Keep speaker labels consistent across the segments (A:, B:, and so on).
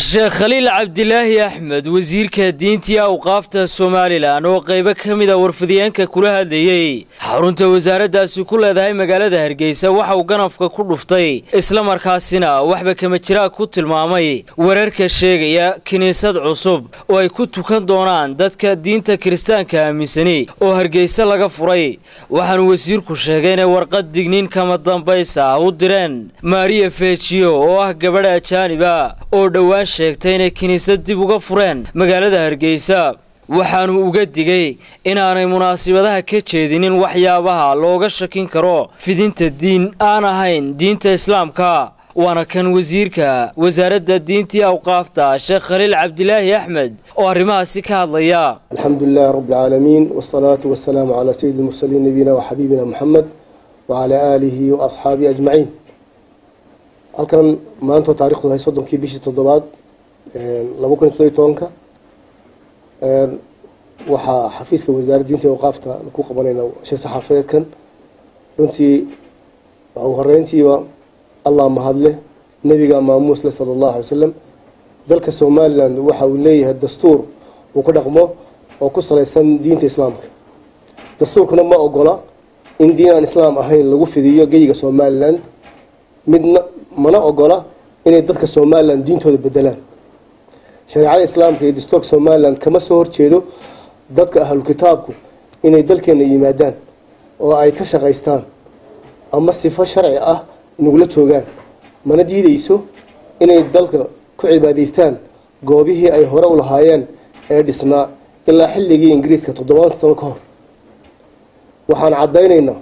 A: sheekh Khaliil Cabdilaahi Axmed wasiirka diinta iyo awqaafta Soomaaliland oo qayb ka mid ah warfidiyeenka kula hadlayay xarunta wasaaraddaasi ku leedahay magaalada Hargeysa waxa uu ganafka ku dhuftay isla markaasina waxba kama jira ku tilmaamay wararka sheegaya kiniisad cusub oo ay ku tukan doonaan dadka diinta Kiristaanka aaminsani oo Hargeysa laga furay waxaan wasiirku sheegay in warqad digniin kama dambaysa u direen Maria Fechiyo oo ah gabadh ajaanib ah oo dhawaan sheegtay inay kiniisad dib uga fureen magaalada Hargeysa waxaanu uga digay inaanay munaasabadaha ka jeedinin waxyaabaha looga shakin karo fidinta diin aan ahayn diinta Islaamka waana kan wasiirka wasaaradda diinta iyo awqaafta Sheekh Khaliil Cabdilaahi Axmed oo arrimahaasi ka hadlaya
B: alxamdulillaah rabbil caalamiin wassalaatu wassalaamu calaa sayyidil mursaliin nabiyina wa xabiibina Muhammad wa calaa aalihi wa asxaabihi ajmaciin halkan maanta taariikhdu hay 30kii bishii 7aad 2017 waxaa xafiiska wasaaradda diinta iyo awqaafta ku qabanayna shir saxaafadeedkan runtii ugu horeyntiiba Allah mahadle nabiga maamuus sallallahu alayhi wasallam dalka Soomaaliland waxa uu leeyahay dastuur uu ku dhaqmo oo ku saleysan diinta Islaamka dastuurkuna ma ogola in diin islaam ahayn lagu fidiyo geyiga Soomaaliland midna mana ogola inay dadka Soomaaliland diintooda bedelaan shariicada islaamka iyo dastuurka Soomaaliland kama soo horjeedo dadka ahlul kitaabku inay dalkeena yimaadaan oo ay ka shaqeystaan ama sifo sharci ah nugula joogaan mana diidayso inay dalka ku cibaadaystaan goobihii ay hore u lahaayeen ee dhisnaa ilaa xilligii Ingiriiska 7 sano ka hor waxaan cadeynaynaa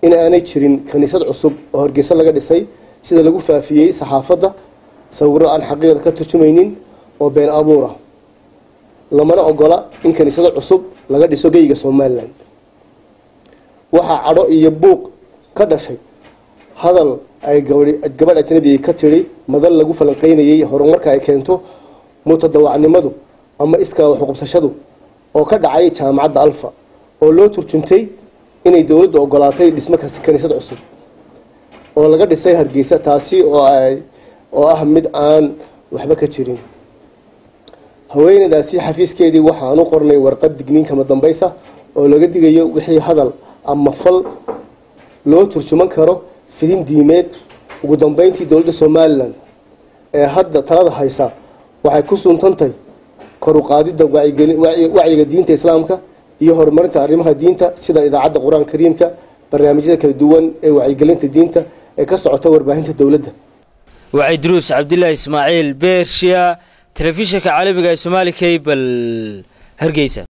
B: in aanay jirin kaniisad cusub oo Hargeysa laga dhisay sida lagu faafiyay saxaafadda sawirro aan xaqiiqada ka turjumaynin oo been abuur ah lamana ogola in kaniisad cusub laga dhiso geyiga Soomaaliland waxa cadho iyo buuq ka dhashay hadal ay gabadh ajnabi ka tiri madal lagu falanqeynayay horumarka ay keento mutadawacnimadu ama iska wax u qabsashadu oo ka dhacay jaamacadda Alfa oo loo turjuntay inay dawladdu ogolaatay dhismo kaniisad cusub oo laga dhisay Hargeysa taasi oo ah mid aan waxba ka jirin haweeneydaasi xafiiskeedii waxaan u qornay warqad digniin kama dambaysa oo laga digayo wixii hadal ama fal loo turjuman karo fidin diimeed ugu dambeyntii dawladda Soomaaliland ee hadda talada haysa waxay ku suntantay kor u qaadida wacyiga diinta Islaamka iyo horumarinta arrimaha diinta sida idaacadda Qur'aanka Kariimka barnaamijyada kala duwan ee wacyigelinta diinta ee ka socota warbaahinta dawladda
A: وعيدروس عبد الله إسماعيل بيرشيا تلفزيون عالمي Somali Cable Hargeysa